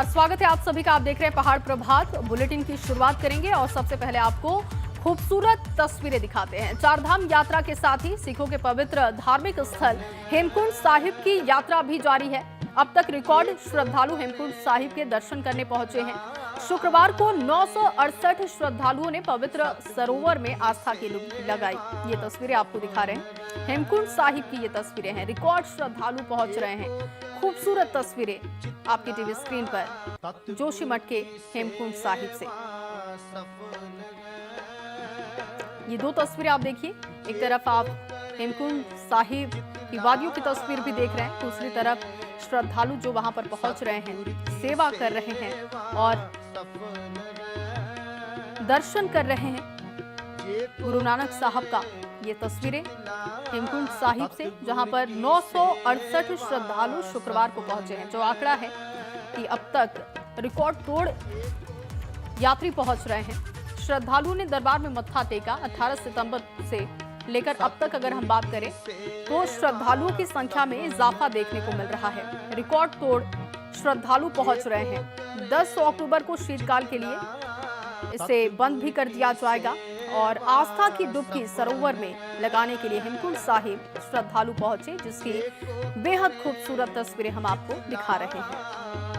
नमस्कार, स्वागत है आप सभी का। आप देख रहे हैं पहाड़ प्रभात। बुलेटिन की शुरुआत करेंगे और सबसे पहले आपको खूबसूरत तस्वीरें दिखाते हैं। चारधाम यात्रा के साथ ही सिखों के पवित्र धार्मिक स्थल हेमकुंड साहिब की यात्रा भी जारी है। अब तक रिकॉर्ड श्रद्धालु हेमकुंड साहिब के दर्शन करने पहुंचे हैं। शुक्रवार को 968 श्रद्धालुओं ने पवित्र सरोवर में आस्था की डुबकी लगाई। ये तस्वीरें आपको दिखा रहे हैं, हेमकुंड साहिब की ये तस्वीरें हैं। रिकॉर्ड श्रद्धालु पहुंच रहे हैं। खूबसूरत तस्वीरें आपकी टीवी स्क्रीन पर जोशीमठ के हेमकुंड साहिब से। ये दो तस्वीरें आप देखिए, एक तरफ आप हेमकुंड साहिब की वादियों की तस्वीर भी देख रहे हैं, दूसरी तरफ श्रद्धालु जो वहां पर पहुंच रहे हैं, सेवा कर रहे हैं और दर्शन कर रहे हैं गुरु नानक साहब का। ये तस्वीरें हेमकुंड साहिब से, जहां पर 968 श्रद्धालु शुक्रवार को पहुंचे हैं। जो आंकड़ा है कि अब तक रिकॉर्ड तोड़ यात्री पहुंच रहे हैं। श्रद्धालुओं ने दरबार में मत्था टेका। 18 सितंबर से लेकर अब तक अगर हम बात करें तो श्रद्धालुओं की संख्या में इजाफा देखने को मिल रहा है। रिकॉर्ड तोड़ श्रद्धालु पहुंच रहे हैं। 10 अक्टूबर को शीतकाल के लिए इसे बंद भी कर दिया जाएगा और आस्था की डुबकी सरोवर में लगाने के लिए हेमकुंड साहिब श्रद्धालु पहुंचे, जिसकी बेहद खूबसूरत तस्वीरें हम आपको दिखा रहे हैं।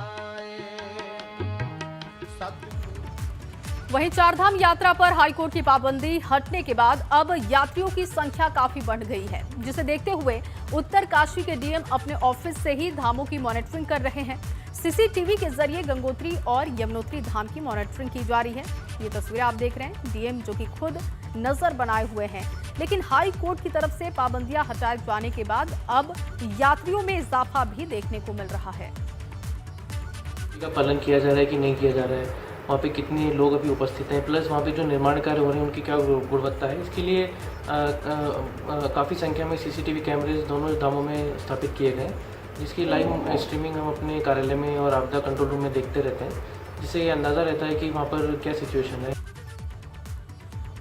वहीं चारधाम यात्रा पर हाईकोर्ट की पाबंदी हटने के बाद अब यात्रियों की संख्या काफी बढ़ गई है, जिसे देखते हुए उत्तरकाशी के डीएम अपने ऑफिस से ही धामों की मॉनिटरिंग कर रहे हैं। सीसीटीवी के जरिए गंगोत्री और यमुनोत्री धाम की मॉनिटरिंग की जा रही है। ये तस्वीरें आप देख रहे हैं, डीएम जो कि खुद नजर बनाए हुए हैं। लेकिन हाई कोर्ट की तरफ से पाबंदियां हटाए जाने के बाद अब यात्रियों में इजाफा भी देखने को मिल रहा है। का पालन किया जा रहा है कि नहीं किया जा रहा है, वहाँ पे कितने लोग अभी उपस्थित हैं, प्लस वहाँ पे जो निर्माण कार्य हो रहे हैं उनकी क्या गुणवत्ता है, इसके लिए काफ़ी संख्या में सीसीटीवी कैमरेज दोनों धामों में स्थापित किए गए, जिसकी लाइव स्ट्रीमिंग हम अपने कार्यालय में और आपदा कंट्रोल रूम में देखते रहते हैं, जिससे ये अंदाज़ा रहता है कि वहाँ पर क्या सिचुएशन है।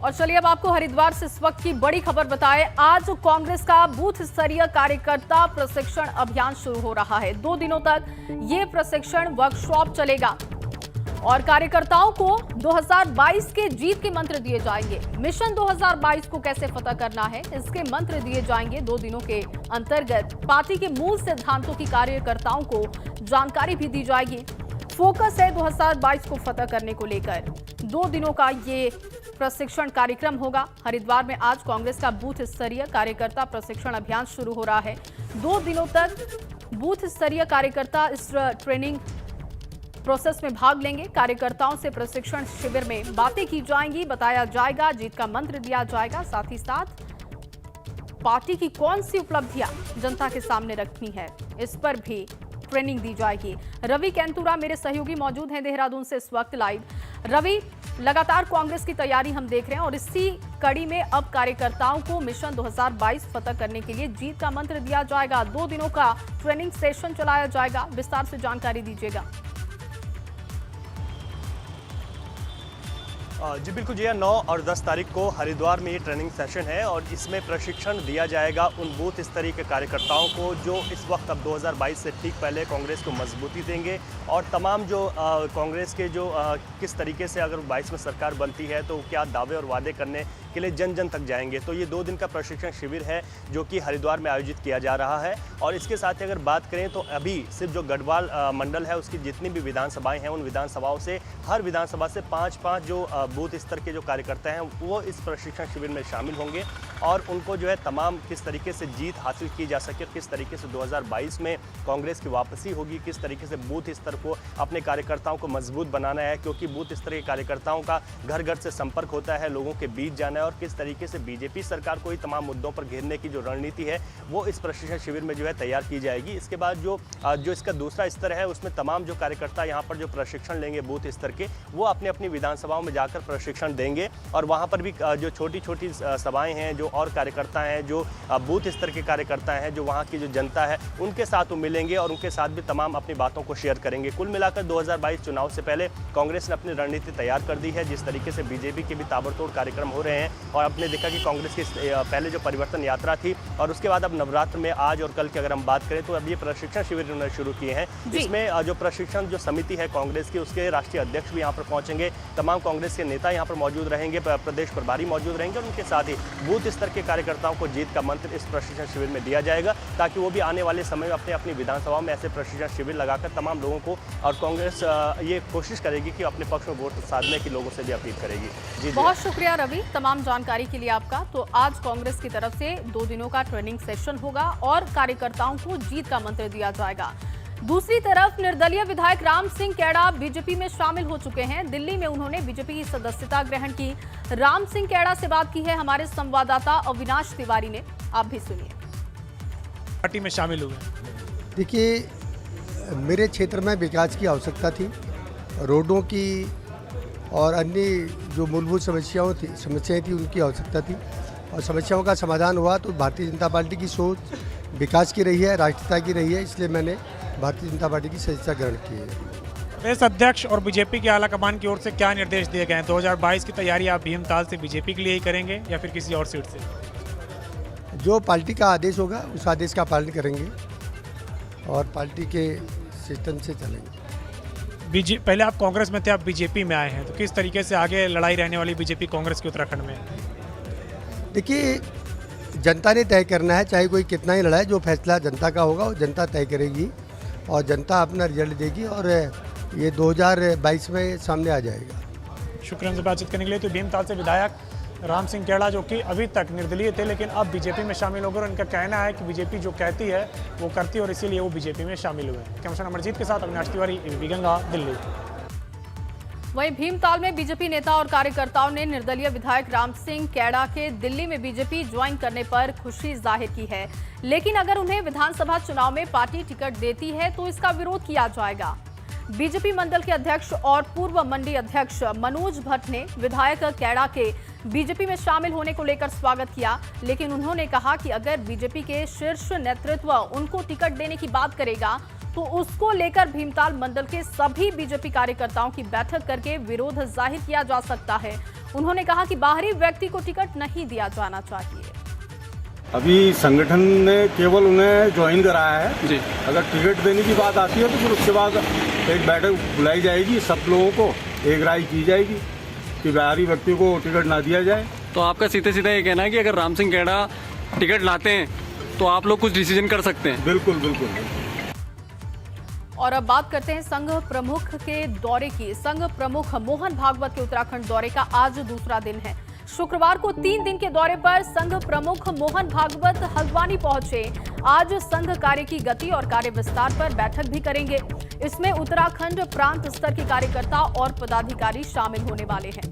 और चलिए अब आपको हरिद्वार से इस वक्त की बड़ी खबर बताएं। आज कांग्रेस का बूथ स्तरीय कार्यकर्ता प्रशिक्षण अभियान शुरू हो रहा है। 2 दिनों तक ये प्रशिक्षण वर्कशॉप चलेगा और कार्यकर्ताओं को 2022 के जीत के मंत्र दिए जाएंगे। मिशन 2022 को कैसे फतह करना है, इसके मंत्र दिए जाएंगे। 2 दिनों के अंतर्गत पार्टी के मूल सिद्धांतों की कार्यकर्ताओं को जानकारी भी दी जाएगी। फोकस है 2022 को फतह करने को लेकर। 2 दिनों का ये प्रशिक्षण कार्यक्रम होगा। हरिद्वार में आज कांग्रेस का बूथ स्तरीय कार्यकर्ता प्रशिक्षण अभियान शुरू हो रहा है। 2 दिनों तक बूथ स्तरीय कार्यकर्ता इस ट्रेनिंग प्रोसेस में भाग लेंगे। कार्यकर्ताओं से प्रशिक्षण शिविर में बातें की जाएंगी, बताया जाएगा, जीत का मंत्र दिया जाएगा। साथ ही साथ पार्टी की कौन सी उपलब्धियां जनता के सामने रखनी है, इस पर भी ट्रेनिंग दी जाएगी। रवि कैंतुरा मेरे सहयोगी मौजूद हैं देहरादून से इस वक्त लाइव। रवि, लगातार कांग्रेस की तैयारी हम देख रहे हैं और इसी कड़ी में अब कार्यकर्ताओं को मिशन 2022 फतह करने के लिए जीत का मंत्र दिया जाएगा। 2 दिनों का ट्रेनिंग सेशन चलाया जाएगा। विस्तार से जानकारी दीजिएगा। जी बिल्कुल जी, 9 और 10 तारीख को हरिद्वार में ये ट्रेनिंग सेशन है और इसमें प्रशिक्षण दिया जाएगा उन बूथ स्तरीय के कार्यकर्ताओं को जो इस वक्त अब 2022 से ठीक पहले कांग्रेस को मजबूती देंगे और तमाम जो कांग्रेस के जो किस तरीके से अगर 22 में सरकार बनती है तो क्या दावे और वादे करने के लिए जन जन तक जाएंगे। तो ये 2 दिन का प्रशिक्षण शिविर है जो कि हरिद्वार में आयोजित किया जा रहा है। और इसके साथ ही अगर बात करें तो अभी सिर्फ जो गढ़वाल मंडल है उसकी जितनी भी विधानसभाएं हैं उन विधानसभाओं से हर विधानसभा से 5-5 जो बूथ स्तर के जो कार्यकर्ता हैं वो इस प्रशिक्षण शिविर में शामिल होंगे और उनको जो है तमाम किस तरीके से जीत हासिल की जा सके, किस तरीके से 2022 में कांग्रेस की वापसी होगी, किस तरीके से बूथ स्तर को अपने कार्यकर्ताओं को मजबूत बनाना है, क्योंकि बूथ स्तर के कार्यकर्ताओं का घर घर से संपर्क होता है, लोगों के बीच जाना है और किस तरीके से बीजेपी सरकार को ही तमाम मुद्दों पर घेरने की जो रणनीति है वो इस प्रशिक्षण शिविर में जो है तैयार की जाएगी। इसके बाद जो इसका दूसरा स्तर है उसमें तमाम जो कार्यकर्ता यहाँ पर जो प्रशिक्षण लेंगे बूथ स्तर के वो अपनी अपनी विधानसभाओं में जाकर प्रशिक्षण देंगे और वहाँ पर भी जो छोटी छोटी सभाएँ हैं, जो और कार्यकर्ता हैं, जो बूथ स्तर के कार्यकर्ता हैं, जो वहाँ की जो जनता है, उनके साथ वो मिलेंगे और उनके साथ भी तमाम अपनी बातों को शेयर करेंगे। कुल मिलाकर 2022 चुनाव से पहले कांग्रेस ने अपनी रणनीति तैयार कर दी है। जिस तरीके से बीजेपी के भी ताबड़तोड़ कार्यक्रम हो रहे हैं और आपने देखा कि कांग्रेस की पहले जो परिवर्तन यात्रा थी और उसके बाद अब नवरात्र में आज और कल की अगर हम बात करें तो अब ये प्रशिक्षण शिविर उन्होंने शुरू किए हैं। इसमें जो प्रशिक्षण जो समिति है कांग्रेस की, उसके राष्ट्रीय अध्यक्ष भी यहाँ पर पहुंचेंगे, तमाम कांग्रेस के नेता यहाँ पर मौजूद रहेंगे, प्रदेश प्रभारी मौजूद रहेंगे और उनके साथ ही बूथ स्तर के कार्यकर्ताओं को जीत का मंत्र इस प्रशिक्षण शिविर में दिया जाएगा ताकि वो भी आने वाले समय में अपने अपनी विधानसभाओं में ऐसे प्रशिक्षण शिविर लगाकर तमाम लोगों को, और कांग्रेस ये कोशिश करेगी कि अपने पक्ष में वोट साधने की लोगों से भी अपील करेगी। जी बहुत शुक्रिया रवि, तमाम जानकारी के लिए आपका। तो आज कांग्रेस की तरफ से 2 दिनों का ट्रेनिंग सेशन होगा और कार्यकर्ताओं को जीत का मंत्र दिया जाएगा। दूसरी तरफ निर्दलीय विधायक राम सिंह कैड़ा बीजेपी में शामिल हो चुके हैं। दिल्ली में उन्होंने बीजेपी की सदस्यता ग्रहण की। राम सिंह कैड़ा से बात की है हमारे संवाददाता अविनाश तिवारी ने, आप भी सुनिए। पार्टी में शामिल हुए, देखिए मेरे क्षेत्र में विकास की आवश्यकता थी, रोडों की और अन्य जो मूलभूत समस्याएं थी उनकी आवश्यकता थी और समस्याओं का समाधान हुआ तो भारतीय जनता पार्टी की सोच विकास की रही है, राष्ट्रीयता की रही है, इसलिए मैंने भारतीय जनता पार्टी की सदस्यता ग्रहण की है। प्रदेश अध्यक्ष और बीजेपी के आला कमान की ओर से क्या निर्देश दिए गए हैं? 2022 की तैयारी आप भीमताल से बीजेपी के लिए ही करेंगे या फिर किसी और सीट से? जो पार्टी का आदेश होगा उस आदेश का पालन करेंगे और पार्टी के सिस्टम से चलेंगे। पहले आप कांग्रेस में थे, आप बीजेपी में आए हैं, तो किस तरीके से आगे लड़ाई रहने वाली बीजेपी कांग्रेस की उत्तराखंड में? देखिए जनता ने तय करना है, चाहे कोई कितना ही लड़ाए, जो फैसला जनता का होगा वो जनता तय करेगी और जनता अपना रिजल्ट देगी और ये 2022 में सामने आ जाएगा। शुक्रिया से बातचीत करने के लिए। तो भीमताल से विधायक राम सिंह कैड़ा जो कि अभी तक निर्दलीय थे लेकिन अब बीजेपी में शामिल हो गए और उनका कहना है कि बीजेपी जो कहती है वो करती है और इसीलिए वो बीजेपी में शामिल हुए। कैमरा अमरजीत के साथ अविनाश तिवारी, एबीपी गंगा, दिल्ली। वहीं भीमताल में बीजेपी नेता और कार्यकर्ताओं ने निर्दलीय विधायक राम सिंह कैड़ा के दिल्ली में बीजेपी ज्वाइन करने पर खुशी जाहिर की है, लेकिन अगर उन्हें विधानसभा चुनाव में पार्टी टिकट देती है तो इसका विरोध किया जाएगा। बीजेपी मंडल के अध्यक्ष और पूर्व मंडी अध्यक्ष मनोज भट्ट ने विधायक कैड़ा के बीजेपी में शामिल होने को लेकर स्वागत किया, लेकिन उन्होंने कहा कि अगर बीजेपी के शीर्ष नेतृत्व उनको टिकट देने की बात करेगा तो उसको लेकर भीमताल मंडल के सभी बीजेपी कार्यकर्ताओं की बैठक करके विरोध जाहिर किया जा सकता है। उन्होंने कहा कि बाहरी व्यक्ति को टिकट नहीं दिया जाना चाहिए। अभी संगठन ने केवल उन्हें ज्वाइन कराया है जी। अगर टिकट देने की बात आती है तो फिर उसके बाद एक बैठक बुलाई जाएगी, सब लोगों को एक राय की जाएगी कि बाहरी व्यक्ति को टिकट ना दिया जाए। तो आपका सीधे सीधा ये कहना है कि अगर राम सिंह कैड़ा टिकट लाते हैं तो आप लोग कुछ डिसीजन कर सकते हैं? बिल्कुल बिल्कुल। और अब बात करते हैं संघ प्रमुख के दौरे की। संघ प्रमुख मोहन भागवत के उत्तराखंड दौरे का आज दूसरा दिन है। शुक्रवार को 3 दिन के दौरे पर संघ प्रमुख मोहन भागवत हल्द्वानी पहुंचे। आज संघ कार्य की गति और कार्य विस्तार पर बैठक भी करेंगे। इसमें उत्तराखंड प्रांत स्तर के कार्यकर्ता और पदाधिकारी शामिल होने वाले हैं।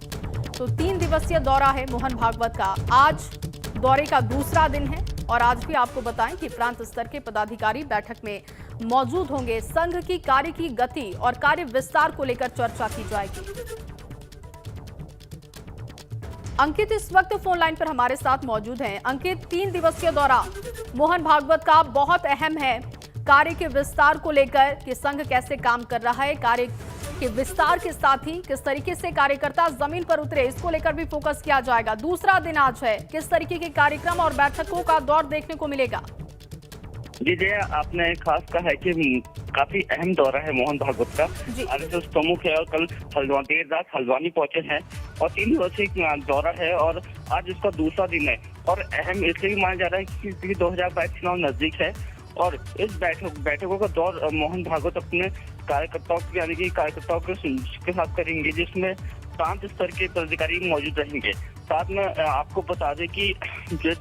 तो 3 दिवसीय दौरा है मोहन भागवत का, आज दौरे का दूसरा दिन है और आज भी आपको बताएं कि प्रांत स्तर के पदाधिकारी बैठक में मौजूद होंगे। संघ की कार्य की गति और कार्य विस्तार को लेकर चर्चा की जाएगी। अंकित इस वक्त फोन लाइन पर हमारे साथ मौजूद हैं। अंकित, 3 दिवसीय दौरा मोहन भागवत का बहुत अहम है कार्य के विस्तार को लेकर कि संघ कैसे काम कर रहा है, कार्य के विस्तार के साथ ही किस तरीके से कार्यकर्ता जमीन पर उतरे, इसको लेकर भी फोकस किया जाएगा। दूसरा दिन आज है, किस तरीके के कार्यक्रम और बैठकों का दौर देखने को मिलेगा? जी जय, आपने खास कहा है कि काफी अहम दौरा है मोहन भागवत का। आरएसएस प्रमुख है और कल देर रात हल्द्वानी पहुंचे हैं और 3 दिवसीय दौरा है और आज इसका दूसरा दिन है और अहम इसलिए भी माना जा रहा है क्योंकि 2022 चुनाव नजदीक है और इस बैठकों का दौर मोहन भागवत अपने कार्यकर्ताओं के साथ करेंगे, जिसमें प्रांत स्तर के पदाधिकारी मौजूद रहेंगे। साथ में आपको बता दें कि जो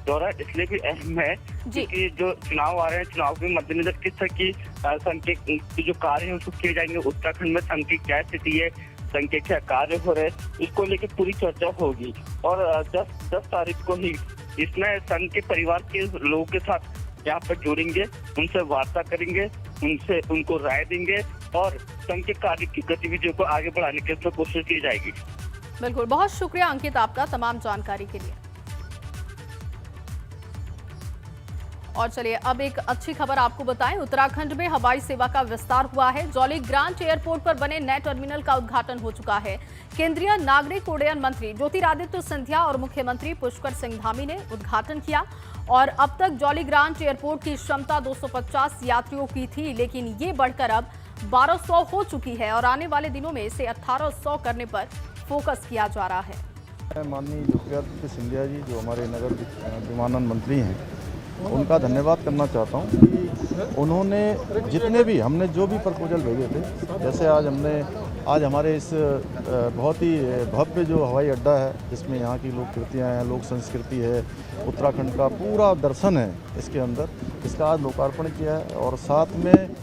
दौरा इसलिए भी अहम है क्योंकि जो चुनाव आ रहे हैं, चुनाव के मद्देनजर किस तरह की संघ के जो कार्य है उसको किए जाएंगे, उत्तराखंड में संघ की क्या स्थिति है, संघ के क्या कार्य हो रहे हैं, इसको लेकर पूरी चर्चा होगी। और 10 तारीख को ही इसमें संघ के परिवार के लोगों के साथ यहाँ पर जुड़ेंगे, उनसे वार्ता करेंगे, उनको राय देंगे और संघ के कार्य की गतिविधियों को आगे बढ़ाने की कोशिश की जाएगी। बिल्कुल, बहुत शुक्रिया अंकित आपका तमाम जानकारी के लिए। और चलिए अब एक अच्छी खबर आपको बताएं, उत्तराखंड में हवाई सेवा का विस्तार हुआ है। जौली ग्रांट एयरपोर्ट पर बने नए टर्मिनल का उद्घाटन हो चुका है। केंद्रीय नागरिक उड्डयन मंत्री ज्योतिरादित्य सिंधिया और मुख्यमंत्री पुष्कर सिंह धामी ने उद्घाटन किया। और अब तक जौली ग्रांट एयरपोर्ट की क्षमता 250 यात्रियों की थी, लेकिन ये बढ़कर अब 1200 हो चुकी है और आने वाले दिनों में इसे 1800 करने पर फोकस किया जा रहा है। माननीय ज्योतिरादित्य सिंधिया जी जो हमारे नगर विमानन मंत्री हैं, उनका धन्यवाद करना चाहता हूं कि उन्होंने जितने भी हमने जो भी प्रपोजल भेजे थे, जैसे आज हमारे इस बहुत ही भव्य जो हवाई अड्डा है, जिसमें यहाँ की लोक कृतियाँ हैं, लोक संस्कृति है, उत्तराखंड का पूरा दर्शन है इसके अंदर, इसका आज लोकार्पण किया है। और साथ में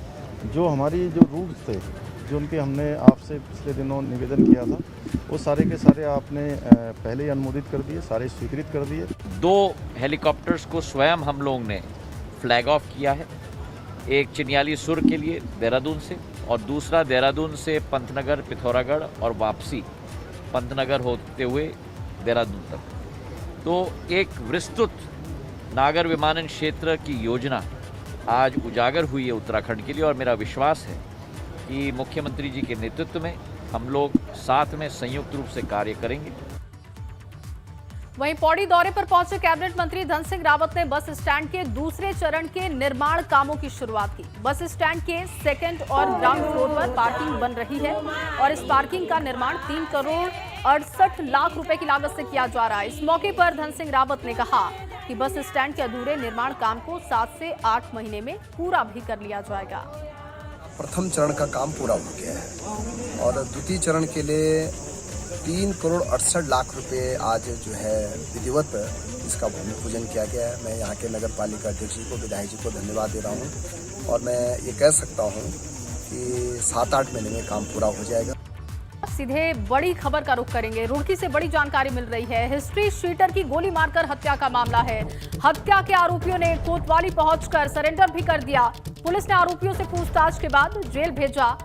जो हमारी जो रूट्स थे, जो उनके हमने आपसे पिछले दिनों निवेदन किया था, वो सारे के सारे आपने पहले ही अनुमोदित कर दिए, सारे स्वीकृत कर दिए। 2 हेलीकॉप्टर्स को स्वयं हम लोग ने फ्लैग ऑफ किया है, एक चिन्याली सुर के लिए देहरादून से और दूसरा देहरादून से पंतनगर, पिथौरागढ़ और वापसी पंतनगर होते हुए देहरादून तक। तो एक विस्तृत नागर विमानन क्षेत्र की योजना आज उजागर हुई है उत्तराखंड के लिए और मेरा विश्वास है कि मुख्यमंत्री जी के नेतृत्व में हम लोग साथ में संयुक्त रूप से कार्य करेंगे। वहीं पौड़ी दौरे पर पहुंचे कैबिनेट मंत्री धन सिंह रावत ने बस स्टैंड के दूसरे चरण के निर्माण कामों की शुरुआत की। बस स्टैंड के 2nd और ग्राउंड फ्लोर पर पार्किंग बन रही है और इस पार्किंग का निर्माण 3 करोड़ 68 लाख रुपए की लागत से किया जा रहा है। इस मौके पर धन सिंह रावत ने कहा कि बस स्टैंड के अधूरे निर्माण काम को 7 से 8 महीने में पूरा भी कर लिया जाएगा। प्रथम चरण का काम पूरा हो गया है और द्वितीय चरण के लिए 3 करोड़ 68 लाख रुपए आज जो है विधिवत इसका भूमि पूजन किया गया है। मैं यहाँ के नगर पालिका अध्यक्ष जी को, विधायक जी को धन्यवाद दे रहा हूँ और मैं ये कह सकता हूँ कि 7-8 महीने में काम पूरा हो जाएगा। सीधे बड़ी खबर का रुख करेंगे। रुड़की से बड़ी जानकारी मिल रही है। हिस्ट्री शीटर की गोली मारकर हत्या का मामला है। हत्या के आरोपियों ने कोतवाली पहुंचकर सरेंडर भी कर दिया। पुलिस ने आरोपियों से पूछताछ के बाद जेल भेजा।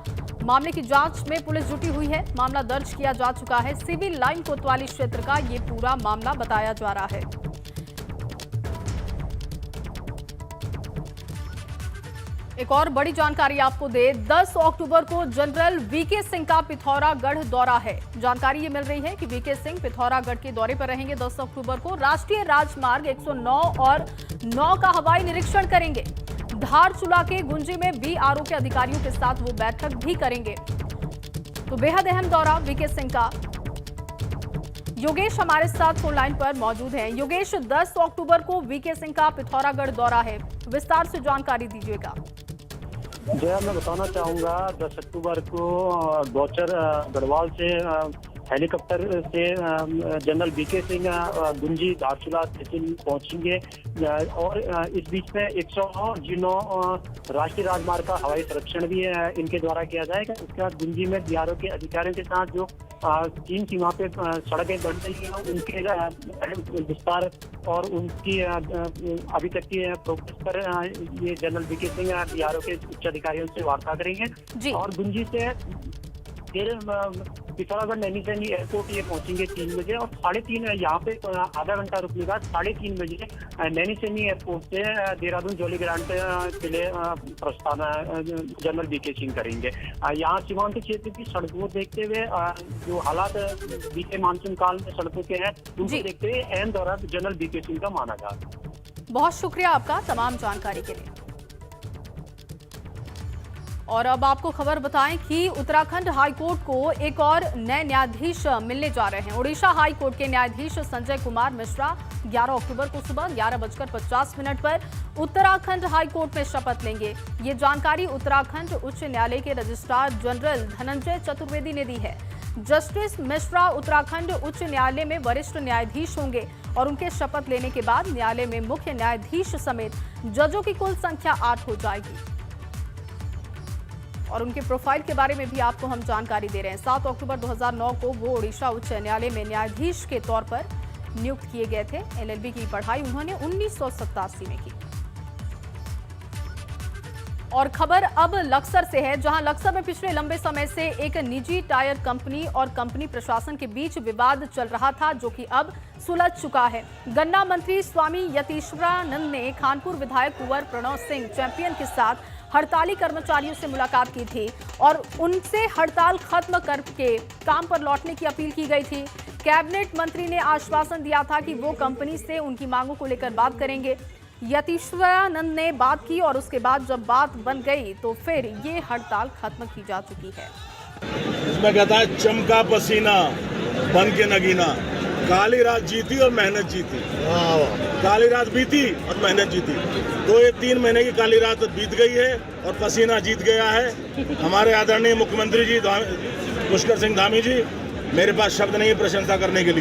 मामले की जांच में पुलिस जुटी हुई है। मामला दर्ज किया जा चुका है। सिविल लाइन कोतवाली क्षेत्र का ये पूरा मामला बताया जा रहा है। एक और बड़ी जानकारी आपको दे, 10 अक्टूबर को जनरल वीके सिंह का पिथौरागढ़ दौरा है। जानकारी ये मिल रही है कि वीके सिंह पिथौरागढ़ के दौरे पर रहेंगे। 10 अक्टूबर को राष्ट्रीय राजमार्ग 109 और 9 का हवाई निरीक्षण करेंगे। धारचूला के गुंजी में बीआरओ के अधिकारियों के साथ वो बैठक भी करेंगे। तो बेहद अहम दौरा वीके सिंह का। योगेश हमारे साथ फोन लाइन पर मौजूद हैं। योगेश, 10 अक्टूबर को वीके सिंह का पिथौरागढ़ दौरा है, विस्तार से जानकारी दीजिएगा। जया, मैं बताना चाहूंगा 10 अक्टूबर को गौचर गढ़वाल से हेलीकॉप्टर से जनरल वीके सिंह गुंजी धारचूला तहसील पहुंचेंगे और इस बीच में 109 राष्ट्रीय राजमार्ग का हवाई संरक्षण भी इनके द्वारा किया जाएगा। उसके बाद गुंजी में बीआरओ के अधिकारियों के साथ जो चीन सीमा पे सड़कें बन रही हैं उनके विस्तार और उनकी अभी तक की प्रोग्रेस पर ये जनरल वीके सिंह बीआरओ के उच्च अधिकारियों से वार्ता करेंगे और गुंजी से फिर पिथौरागढ़ नैनीसैनी एयरपोर्ट ये पहुंचेंगे 3 बजे और 3:30 यहाँ पे आधा घंटा रुकने के बाद 3:30 बजे नैनीसैनी एयरपोर्ट से देहरादून जौली ग्रांट के लिए प्रस्थान जनरल वीके सिंह करेंगे। यहाँ सीमांत क्षेत्र की सड़कों को देखते हुए जो हालात बीते मानसून काल में सड़कों के हैं उनको देखते हुए अहम दौरा जनरल वीके सिंह का माना जा रहा है। बहुत शुक्रिया आपका तमाम जानकारी के लिए। और अब आपको खबर बताएं कि उत्तराखंड हाईकोर्ट को एक और नए न्यायाधीश मिलने जा रहे हैं। ओडिशा हाईकोर्ट के न्यायाधीश संजय कुमार मिश्रा 11 अक्टूबर को सुबह 11:50 पर उत्तराखंड हाईकोर्ट में शपथ लेंगे। ये जानकारी उत्तराखंड उच्च न्यायालय के रजिस्ट्रार जनरल धनंजय चतुर्वेदी ने दी है। जस्टिस मिश्रा उत्तराखंड उच्च न्यायालय में वरिष्ठ न्यायाधीश होंगे और उनके शपथ लेने के बाद न्यायालय में मुख्य न्यायाधीश समेत जजों की कुल संख्या 8 हो जाएगी। और उनके प्रोफाइल के बारे में भी आपको हम जानकारी दे रहे हैं। 7 अक्टूबर 2009 को वो ओडिशा उच्च न्यायालय में न्यायाधीश के तौर पर नियुक्त किए गए थे। एलएलबी की पढ़ाई उन्होंने 1987 में की। और खबर अब लक्सर से है, जहां लक्सर में पिछले लंबे समय से एक निजी टायर कंपनी और कंपनी प्रशासन के बीच विवाद चल रहा था, जो कि अब सुलझ चुका है। गन्ना मंत्री स्वामी यतीश्वरानंद ने खानपुर विधायक कुंवर प्रणव सिंह चैंपियन के साथ हड़ताली कर्मचारियों से मुलाकात की थी और उनसे हड़ताल खत्म करके काम पर लौटने की अपील की गई थी। कैबिनेट मंत्री ने आश्वासन दिया था कि वो कंपनी से उनकी मांगों को लेकर बात करेंगे। यतीश्वरानंद ने बात की और उसके बाद जब बात बन गई तो फिर ये हड़ताल खत्म की जा चुकी है। इसमें कहता है चमका पसीना बन के नगीना, काली रात जीती और मेहनत जीती। काली रात बीती और मेहनत जीती, तो ये 3 महीने की काली रात बीत गई है और पसीना जीत गया है। हमारे आदरणीय मुख्यमंत्री जी पुष्कर सिंह धामी जी, मेरे पास शब्द नहीं है प्रशंसा करने के लिए।